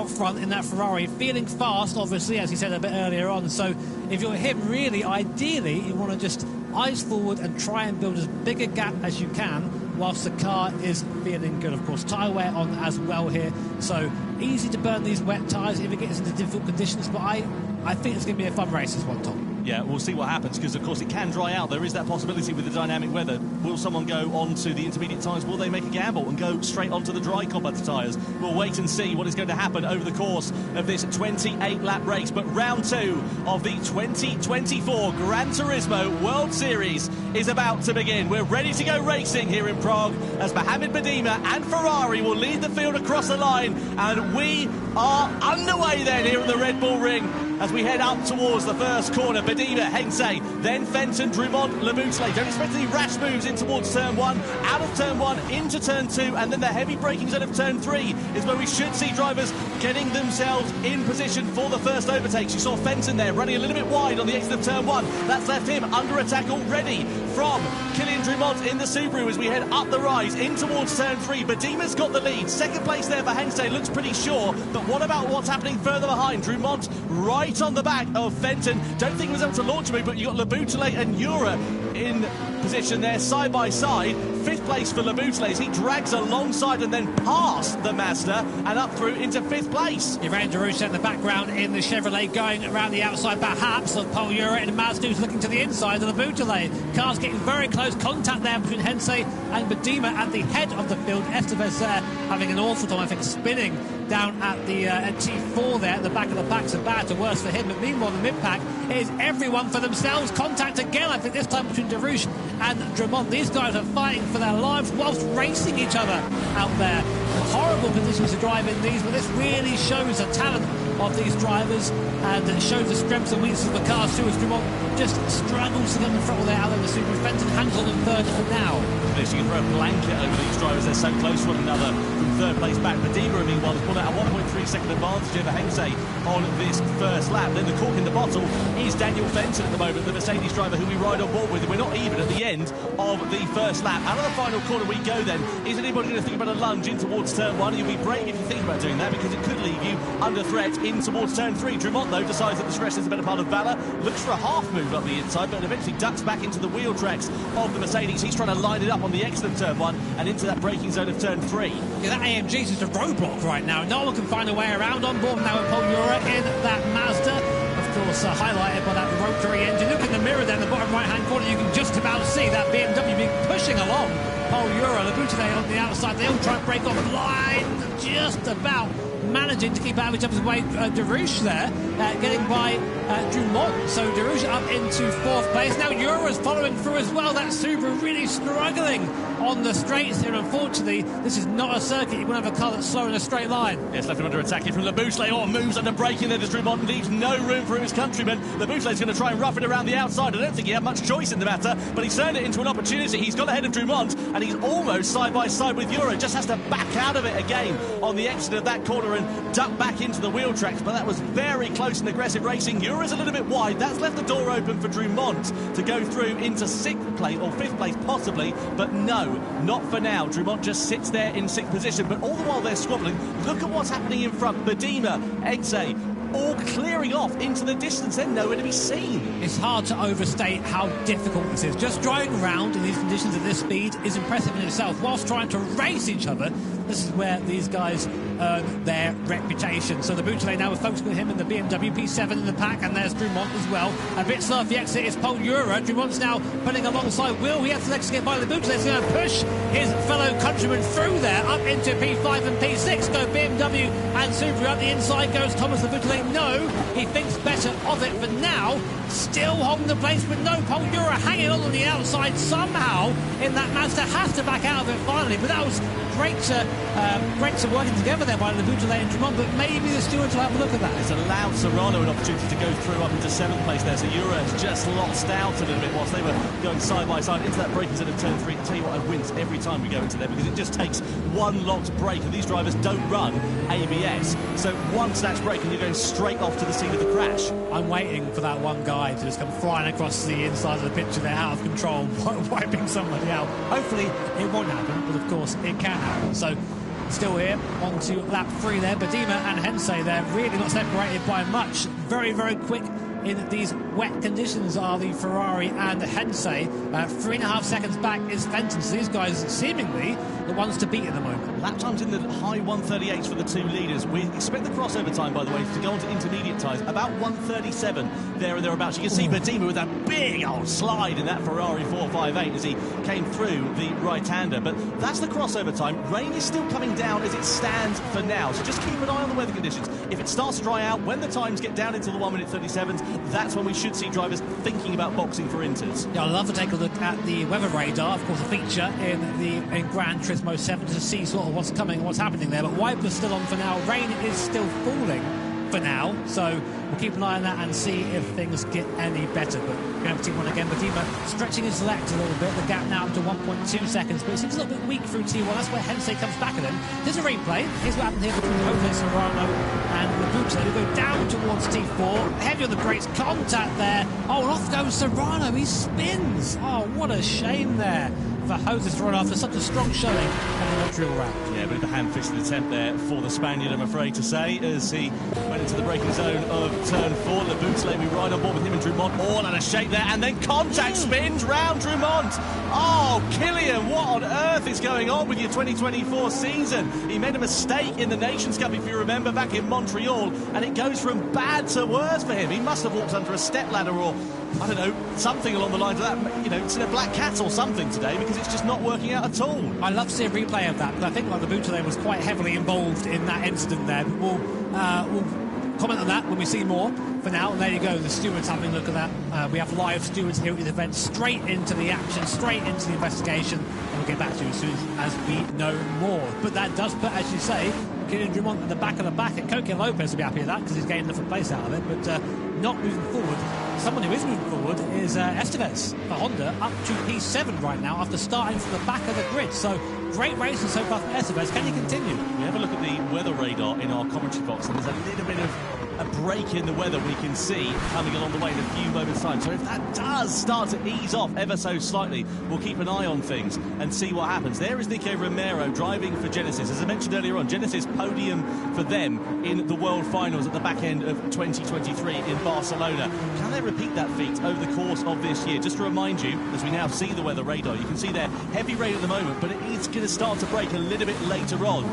out front in that Ferrari, feeling fast, obviously, as he said a bit earlier on. So if you're him, really, ideally, you want to just eyes forward and try and build as big a gap as you can whilst the car is feeling good. Of course, tyre wear on as well here, so easy to burn these wet tyres if it gets into difficult conditions, but I think it's going to be a fun race, this one, Tom. Yeah, we'll see what happens, because of course it can dry out. There is that possibility with the dynamic weather. Will someone go on to the intermediate tyres? Will they make a gamble and go straight onto the dry combat tyres? We'll wait and see what is going to happen over the course of this 28-lap race. But round 2 of the 2024 Gran Turismo World Series is about to begin. We're ready to go racing here in Prague as Mohamed Badima and Ferrari will lead the field across the line, and we are underway then here at the Red Bull Ring as we head up towards the first corner. Badima, Hensey, then Fenton, Drumont, Laboutelet. Don't expect any rash moves in towards turn 1, out of turn 1 into turn 2, and then the heavy braking zone of turn 3 is where we should see drivers getting themselves in position for the first overtakes. You saw Fenton there running a little bit wide on the exit of turn 1. That's left him under attack already from Kylian Drumont in the Subaru as we head up the rise in towards turn 3. Badima's got the lead. Second place there for Hensey, looks pretty sure, but what about what's happening further behind? Drumont right on the back of Fenton. Don't think he was able to launch a move, but you got Laboutelet and Ura in position there side by side. Fifth place for Laboutelet as he drags alongside and then past the Mazda and up through into fifth place. Iran Darush in the background in the Chevrolet going around the outside, perhaps, of Paul Ura, and Mazda who's looking to the inside of Laboutelet. Cars getting very close contact there between Hensey and Badima at the head of the field. Estevez there having an awful time, I think, spinning down at the T4 there at the back of the pack. So bad to worse for him, but meanwhile the mid-pack is everyone for themselves. Contact again, I think this time between Darush and Drumont. These guys are fighting for their lives whilst racing each other out there. Horrible conditions to drive in these, but this really shows the talent of these drivers and it shows the strengths and weaknesses of the cars too, as Drumont just struggles to get the throttle there out of the Subaru. Fenton hangs on in third for now. You can throw a blanket over these drivers, they're so close to one another. From third place back, Badima meanwhile has pulled out a 1.3 second advantage over Hensey on this first lap. Then the cork in the bottle is Daniel Fenton at the moment, the Mercedes driver who we ride on board with. We're not even at the end of the first lap. Out of the final corner we go then. Is anybody going to think about a lunge in towards turn 1? You'll be brave if you think about doing that, because it could leave you under threat in towards turn 3. Drumont though decides that discretion is the better part of valour, looks for a half move up the inside, but eventually ducks back into the wheel tracks of the Mercedes. He's trying to line it up on the exit of turn 1 and into that braking zone of turn 3. Yeah, that AMG's just a roadblock right now. No one can find a way around. On board now with Paul Ura in that Mazda. Of course, highlighted by that rotary engine. Look in the mirror there in the bottom right-hand corner. You can just about see that BMW being pushing along. Paul Ura, Laboutelet on the outside. They all try and break off line. Just about managing to keep out of each other's way. Darush there, getting by Drumont. So Darush up into fourth place. Now Ura's following through as well. That Subaru really struggling on the straights here. Unfortunately, this is not a circuit. You won't have a car that's slow in a straight line. Yes, left him under attack here from Laboutelet. Oh, moves under braking there. Does Drumont leaves no room for his countryman. Laboutelet's going to try and rough it around the outside. I don't think he had much choice in the matter, but he's turned it into an opportunity. He's got ahead of Drumont, and he's almost side by side with Ura. Just has to back out of it again on the exit of that corner and duck back into the wheel tracks. But that was very close and aggressive racing. Ura's a little bit wide. That's left the door open for Drumont to go through into sixth place or fifth place possibly, but no, not for now. Drumont just sits there in sixth position, but all the while they're squabbling. Look at what's happening in front. Badima, Hensey, all clearing off into the distance. They're nowhere to be seen. It's hard to overstate how difficult this is. Just driving around in these conditions at this speed is impressive in itself. Whilst trying to race each other, this is where these guys earn their reputation. So the Laboutelet now is focusing on him in the BMW P7 in the pack, and there's Drumont as well. A bit slow off the exit is Paul Ura. Drumont's now pulling alongside Will. He has to next get by Laboutelet. He's going to push his fellow countryman through there, up into P5 and P6. Go BMW and Subaru. Up the inside goes Thomas Laboutelet. No, he thinks better of it for now. Still holding the place with no Paul Ura hanging on the outside somehow in that Mazda. Has to back out of it finally, but that was great working together there by Laboutelet and Drumont, but maybe the stewards will have a look at that. It's allowed Serrano an opportunity to go through up into seventh place there, so Ura has just lost out a little bit whilst they were going side by side into that braking zone of turn 3. I tell you what, I wince every time we go into there, because it just takes one locked brake, and these drivers don't run ABS, so once that's braking, you're going straight off to the scene of the crash. I'm waiting for that one guy to just come flying across the inside of the picture. They're out of control, wiping somebody out. Hopefully it won't happen, but of course it can happen. So Still here, on to lap 3 there. Badima and Hensei there, really not separated by much. Very, very quick in these wet conditions are the Ferrari and the Hensei. 3.5 seconds back is Fenton. So these guys seemingly the ones to beat at the moment. Lap times in the high 138s for the two leaders. We expect the crossover time, by the way, to go on to intermediate tyres about 137 there and thereabouts. You can see Badima with that big old slide in that Ferrari 458 as he came through the right-hander. But that's the crossover time. Rain is still coming down as it stands for now. So just keep an eye on the weather conditions. If it starts to dry out, when the times get down into the 1 minute 37s, that's when we should see drivers thinking about boxing for inters. Yeah, I'd love to take a look at the weather radar, of course, a feature in Gran Turismo 7 to see sort of what's coming, what's happening there. But wipers still on for now. Rain is still falling for now, so we'll keep an eye on that and see if things get any better. But going over T1 again, Badima stretching his legs a little bit. The gap now up to 1.2 seconds, but it seems a little bit weak through T1. That's where Hensei comes back at him. Here's a replay. Here's what happened here between Jose Serrano and Labuta, who go down towards T4. Heavy on the brakes, contact there. Oh, and off goes Serrano. He spins. Oh, what a shame there for Jose Serrano after such a strong showing in the Montreal round. Yeah, a bit of a hand-fisted attempt there for the Spaniard, I'm afraid to say, as he went into the braking zone of turn 4. Labuta, we ride on board with him and Drummond, all out of shape there, and then contact spins round Drummond. Oh, Killian, what on earth is going on with your 2024 season? He made a mistake in the Nations Cup, if you remember, back in Montreal, and it goes from bad to worse for him. He must have walked under a stepladder or, I don't know, something along the lines of that. You know, it's in a black cat or something today, because it's just not working out at all. I love to see a replay of that, but I think like Labuta there was quite heavily involved in that incident there. But we'll comment on that when we see more. For now, there you go, the stewards having a look at that. We have live stewards here at the event, straight into the action, straight into the investigation, and we'll get back to you as soon as we know more. But that does put, as you say, Killian Drummond at the back of the back, and Coque Lopez will be happy with that because he's getting enough place out of it, but not moving forward. Someone who is moving forward is Estevez for Honda, up to P7 right now after starting from the back of the grid. So great racing so far from Estevez. Can he continue? We have a look at the weather radar in our commentary box, and there's a little bit of a break in the weather we can see coming along the way in a few moments' time. So if that does start to ease off ever so slightly, we'll keep an eye on things and see what happens. There is Nico Romero driving for Genesis. As I mentioned earlier on, Genesis podium for them in the World Finals at the back end of 2023 in Barcelona. Can they repeat that feat over the course of this year? Just to remind you, as we now see the weather radar, you can see there heavy rain at the moment, but it is going to start to break a little bit later on.